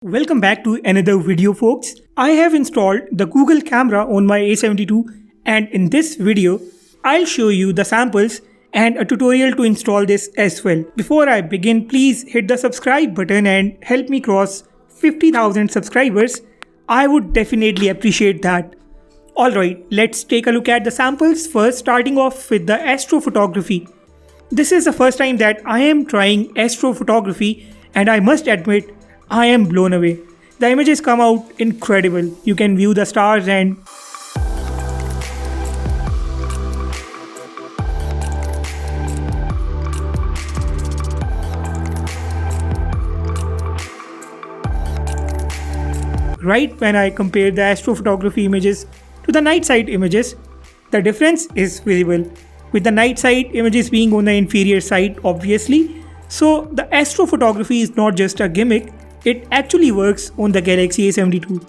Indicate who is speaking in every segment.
Speaker 1: Welcome back to another video, folks. I have installed the Google camera on my A72, and in this video I'll show you the samples and a tutorial to install this as well. Before I begin, please hit the subscribe button and help me cross 50,000 subscribers. I would definitely appreciate that. Alright, let's take a look at the samples first, starting off with the astrophotography. This is the first time that I am trying astrophotography, and I must admit I am blown away. The images come out incredible. You can view the stars and right when I compare the astrophotography images to the night side images, the difference is visible, with the night side images being on the inferior side obviously. So the astrophotography is not just a gimmick, it actually works on the Galaxy A72.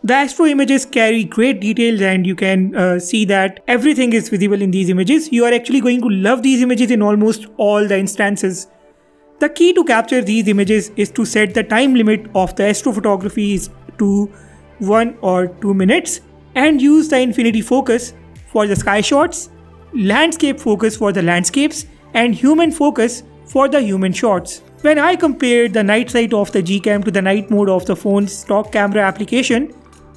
Speaker 1: The astro images carry great details, and you can see that everything is visible in these images. You are actually going to love these images in almost all the instances. The key to capture these images is to set the time limit of the astrophotography to 1 or 2 minutes and use the infinity focus for the sky shots, landscape focus for the landscapes, and human focus for the human shots. When I compared the night sight of the GCam to the night mode of the phone's stock camera application,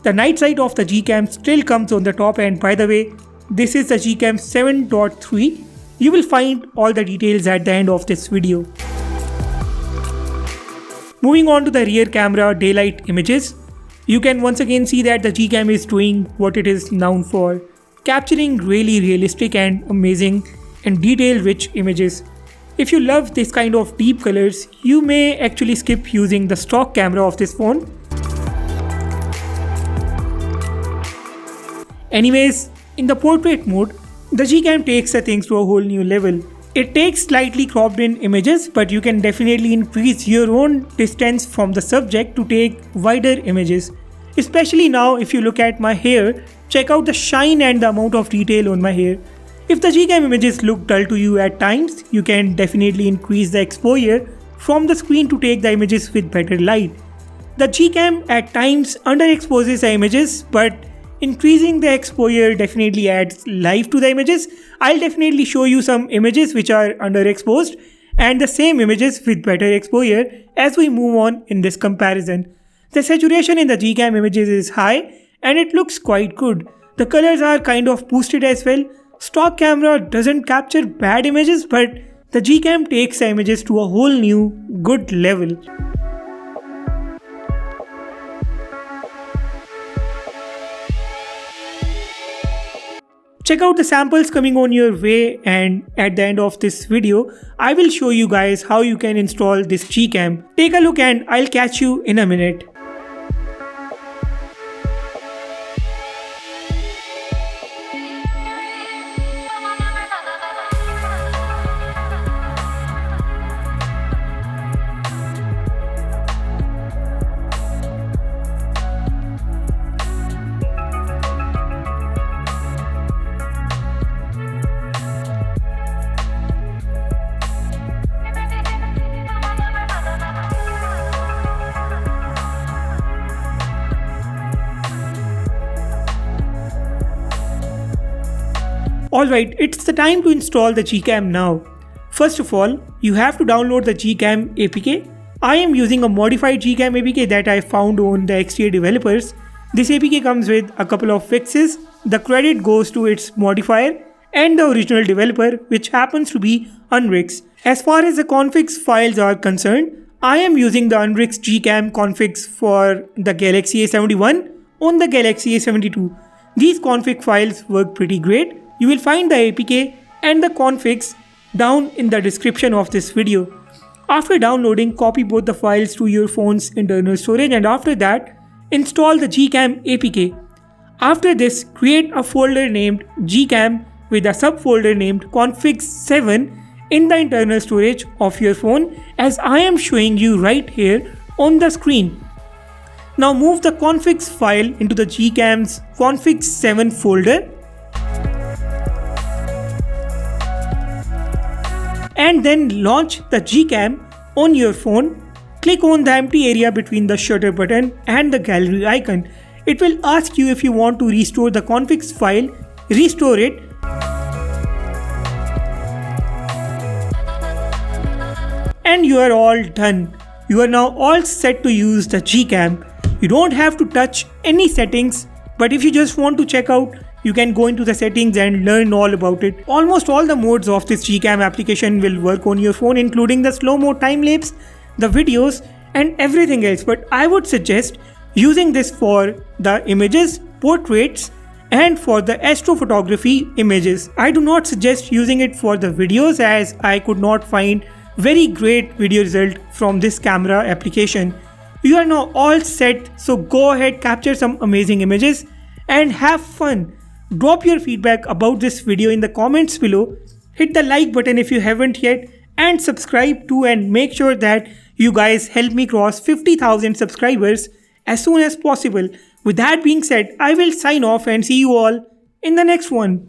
Speaker 1: the night sight of the GCam still comes on the top, and by the way, this is the GCam 7.3. You will find all the details at the end of this video. Moving on to the rear camera daylight images, you can once again see that the GCam is doing what it is known for, capturing really realistic and amazing and detail-rich images. If you love this kind of deep colors, you may actually skip using the stock camera of this phone. Anyways, in the portrait mode, the GCam takes the things to a whole new level. It takes slightly cropped in images, but you can definitely increase your own distance from the subject to take wider images. Especially now, if you look at my hair, check out the shine and the amount of detail on my hair. If the GCam images look dull to you at times, you can definitely increase the exposure from the screen to take the images with better light. The GCam at times underexposes the images, but increasing the exposure definitely adds life to the images. I'll definitely show you some images which are underexposed and the same images with better exposure as we move on in this comparison. The saturation in the GCam images is high and it looks quite good. The colors are kind of boosted as well. Stock camera doesn't capture bad images, but the GCam takes the images to a whole new good level. Check out the samples coming on your way, and at the end of this video, I will show you guys how you can install this GCam. Take a look and I'll catch you in a minute. Alright, it's the time to install the GCam now. First of all, you have to download the GCam APK. I am using a modified GCam APK that I found on the XDA developers. This APK comes with a couple of fixes. The credit goes to its modifier and the original developer, which happens to be Unrix. As far as the configs files are concerned, I am using the Unrix GCam configs for the Galaxy A71 on the Galaxy A72. These config files work pretty great. You will find the APK and the configs down in the description of this video. After downloading, copy both the files to your phone's internal storage, and after that, install the GCam APK. After this, create a folder named GCam with a subfolder named config7 in the internal storage of your phone, as I am showing you right here on the screen. Now move the configs file into the GCam's config7 folder and then launch the GCam on your phone, click on the empty area between the shutter button and the gallery icon. It will ask you if you want to restore the configs file. Restore it. And you are all done. You are now all set to use the GCam. You don't have to touch any settings, but if you just want to check out, you can go into the settings and learn all about it. Almost all the modes of this GCam application will work on your phone, including the slow-mo time-lapse, the videos and everything else. But I would suggest using this for the images, portraits and for the astrophotography images. I do not suggest using it for the videos as I could not find very great video result from this camera application. You are now all set, so go ahead, capture some amazing images and have fun. Drop your feedback about this video in the comments below. Hit the like button if you haven't yet and subscribe too, and make sure that you guys help me cross 50,000 subscribers as soon as possible. With that being said, I will sign off and see you all in the next one.